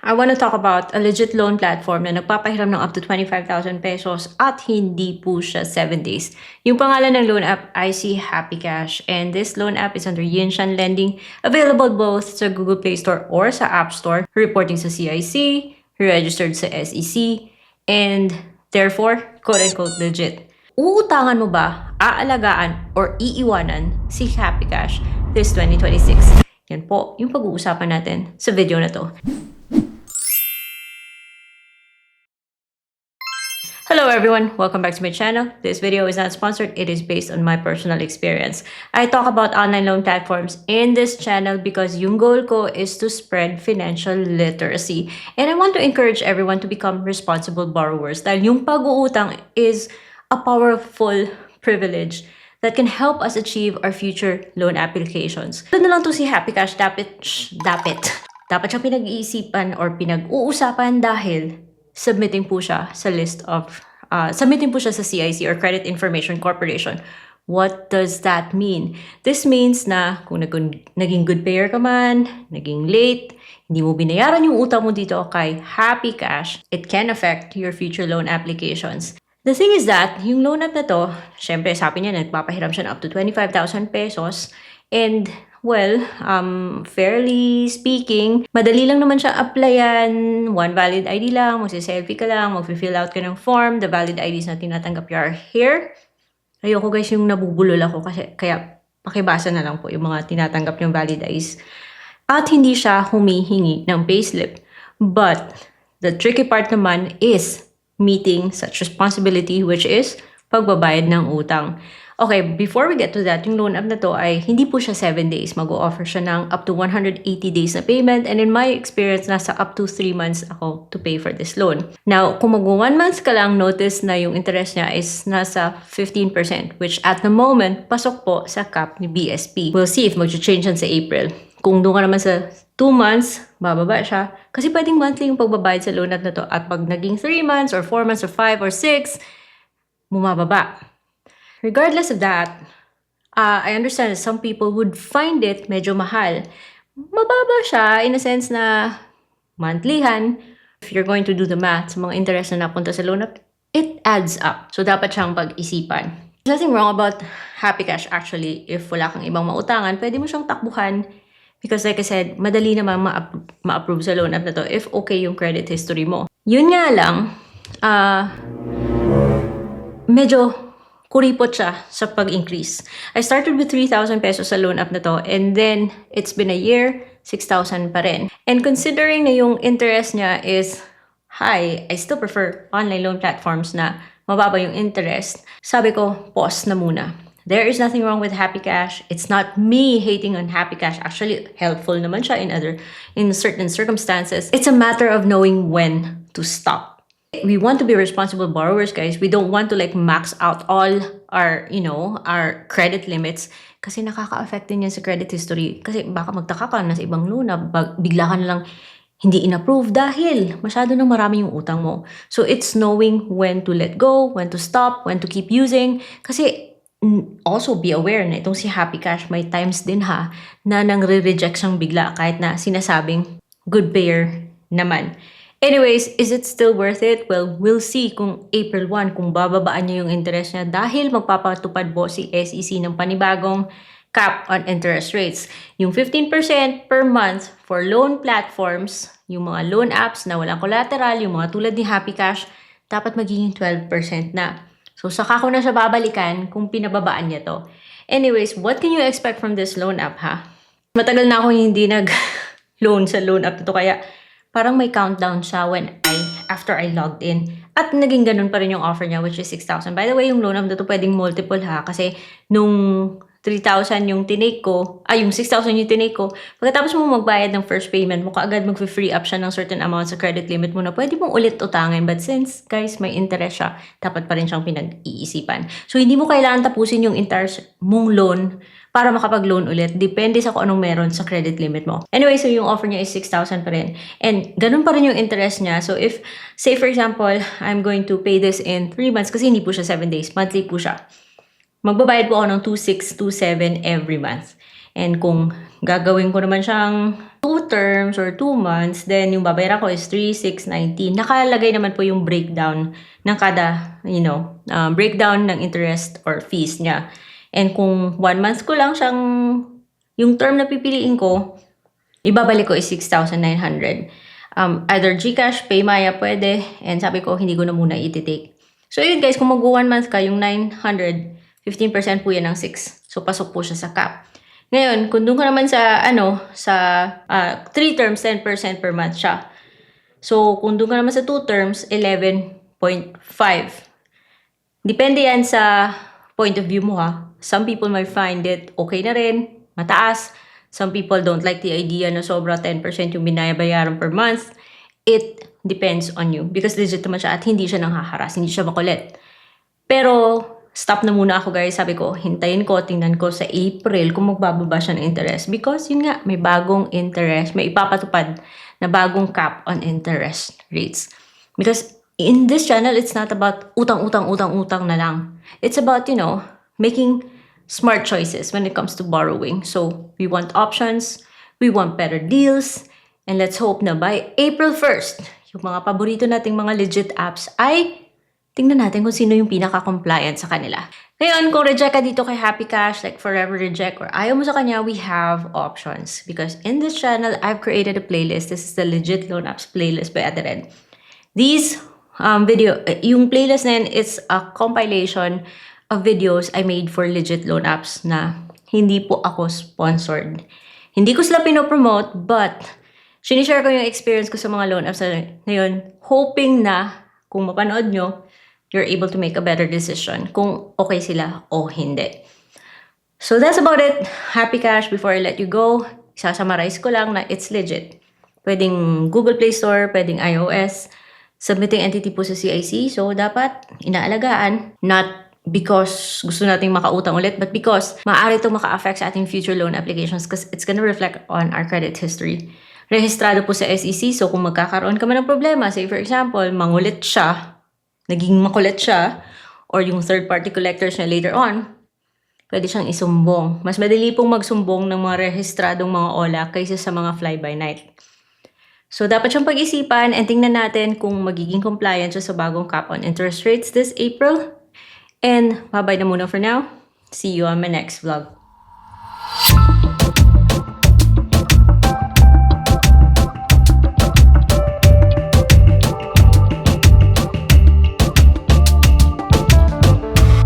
I want to talk about a legit loan platform na nagpapahiram ng up to 25,000 pesos at hindi po siya 7 days. Yung pangalan ng loan app ay si Happy Cash, and this loan app is under Yinshan Lending, available both sa Google Play Store or sa App Store, reporting sa CIC, registered sa SEC, and therefore, quote-unquote legit. Uutangan mo ba, aalagaan, or iiwanan si Happy Cash this 2026? Yan po yung pag-uusapan natin sa video na to. Hello everyone, welcome back to my channel. This video is not sponsored, it is based on my personal experience. I talk about online loan platforms in this channel because yung goal ko is to spread financial literacy. And I want to encourage everyone to become responsible borrowers dahil yung pag-uutang is a powerful privilege that can help us achieve our future loan applications. Ito na lang to si Happy Cash, dapat siyang pinag-iisipan or pinag-uusapan dahil submitting po siya sa CIC or Credit Information Corporation. What does that mean? This means na kung naging good payer ka man, naging late, hindi mo binayaran yung utang mo dito kay Happy Cash, it can affect your future loan applications. The thing is that, yung loan app na to, syempre sabi niya, nagpapahiram siya na up to 25,000 pesos. And, well, fairly speaking, madali lang naman siya applyan. One valid ID lang, magsi-selfie ka lang, mag-fill out ka ng form. The valid IDs na tinatanggap are here. Ayoko guys yung nabubulol ako kasi kaya pakibasa na lang po yung mga tinatanggap yung valid IDs. At hindi siya humihingi ng payslip. But, the tricky part naman is meeting such responsibility, which is pagbabayad ng utang. Okay, before we get to that, yung loan app na to ay hindi po siya 7 days. Mag-o-offer siya ng up to 180 days na payment, and in my experience, nasa up to 3 months ako to pay for this loan. Now, kung mag-1 month ka lang, notice na yung interest niya is nasa 15%, which at the moment, pasok po sa cap ni BSP. We'll see if mag-change yan sa April. Kung doon ka naman sa 2 months, bababa siya. Kasi pwedeng monthly yung pagbabayad sa loan app na to. At pag naging 3 months or 4 months or 5 or 6, bumababa. Regardless of that, I understand that some people would find it medyo mahal. Mababa siya in a sense na monthlyhan. If you're going to do the math sa mga interest na napunta sa loan app, it adds up. So dapat siyang pag-isipan. There's nothing wrong about Happy Cash actually. If wala kang ibang mautangan, pwede mo siyang takbuhan. Because like I said, madali naman ma-approve sa loan app na to if okay yung credit history mo. Yun nga lang, medyo kuripot siya sa pag-increase. I started with 3,000 pesos sa loan app na to, and then it's been a year, 6,000 pa rin. And considering na yung interest niya is high, I still prefer online loan platforms na mababa yung interest. Sabi ko, pause na muna. There is nothing wrong with Happy Cash. It's not me hating on Happy Cash. Actually, helpful naman siya in certain circumstances. It's a matter of knowing when to stop. We want to be responsible borrowers, guys. We don't want to like max out all our, our credit limits kasi nakaka-affect din yan sa credit history. Kasi baka magtaka ka na sa ibang loan na bigla ka na lang hindi in-approve dahil masyado nang marami yung utang mo. So it's knowing when to let go, when to stop, when to keep using. Kasi also be aware na itong si Happy Cash may times din na nang-re-reject siyang bigla kahit na sinasabing good payer naman. Anyways, is it still worth it? Well, we'll see kung April 1 kung bababaan niya yung interest niya dahil magpapatupad po si SEC ng panibagong cap on interest rates. Yung 15% per month for loan platforms, yung mga loan apps na walang collateral, yung mga tulad ni Happy Cash, dapat magiging 12% na. So, saka ko na siya babalikan kung pinababaan niya to. Anyways, what can you expect from this loan app, ha? Matagal na ako hindi nag-loan sa loan app na to, kaya parang may countdown siya after I logged in. At naging ganun pa rin yung offer niya, which is 6,000. By the way, yung loan app na to pwedeng multiple, ha? Kasi nung 3,000 yung tinake ko, yung 6,000 yung tinake ko, pagkatapos mo magbayad ng first payment mo, kaagad mag-free up siya ng certain amount sa credit limit mo na pwede mong ulit utangin. But since, guys, may interest siya, dapat pa rin siyang pinag-iisipan. So, hindi mo kailangan tapusin yung entire mong loan para makapag-loan ulit. Depende sa kung anong meron sa credit limit mo. Anyway, so yung offer niya is 6,000 pa rin. And ganun pa rin yung interest niya. So, if, say for example, I'm going to pay this in 3 months kasi hindi po siya 7 days. Monthly po siya. Magbabayad po ako ng 2,627 every month. And kung gagawin ko naman siyang 2 terms or 2 months, then yung babayaran ko is 3, 6, 19. Nakalagay naman po yung breakdown ng kada, breakdown ng interest or fees niya. And kung 1 month ko lang siyang, yung term na pipiliin ko, ibabalik ko is 6,900. Either GCash, PayMaya pwede, and sabi ko, hindi ko na muna iti-take. So yun guys, kung mag-1 month ka, yung 900, 15% po yan ng 6. So pasok po siya sa cap. Ngayon, kung doon ka naman sa, 3 terms, 10% per month siya. So, kung doon ka naman sa 2 terms, 11.5. Depende yan sa point of view mo ha. Some people might find it okay na rin, mataas. Some people don't like the idea na sobra 10% yung binayabayaran per month. It depends on you. Because legit naman siya at hindi siya nanghaharas, hindi siya makulit. Pero, stop na muna ako guys. Sabi ko, hintayin ko, tingnan ko sa April kung magbababa siya ng interest. Because yun nga, may bagong interest, may ipapatupad na bagong cap on interest rates. Because in this channel, it's not about utang na lang. It's about, making smart choices when it comes to borrowing. So, we want options, we want better deals, and let's hope na by April 1st, yung mga paborito nating mga legit apps ay tingnan natin kung sino yung pinaka-compliant sa kanila. Ngayon, kung reject ka dito kay Happy Cash, like forever reject, or ayaw mo sa kanya, we have options. Because in this channel, I've created a playlist. This is the Legit Loan Apps playlist by Ate Red. These yung playlist na yun, it's a compilation of videos I made for Legit Loan Apps na hindi po ako sponsored. Hindi ko sila pinopromote, but sinishare ko yung experience ko sa mga loan apps na yun, hoping na kung mapanood nyo, you're able to make a better decision kung okay sila o hindi. So that's about it. Happy Cash, before I let you go, isasummarize ko lang na it's legit. Pwedeng Google Play Store, pwedeng iOS, submitting entity po sa CIC. So dapat inaalagaan, not because gusto nating makautang ulit, but because maaari ito maka-affect sa ating future loan applications because it's gonna reflect on our credit history. Rehistrado po sa SEC, so kung magkakaroon ka man ng problema, say for example, mangulit siya, naging makulit siya, or yung third-party collectors na later on, pwede siyang isumbong. Mas madali pong magsumbong ng mga rehistradong mga OLA kaysa sa mga fly-by-night. So, dapat siyang pag-isipan and tingnan natin kung magiging compliant siya sa bagong cap on interest rates this April. And, bye-bye na muna for now. See you on my next vlog.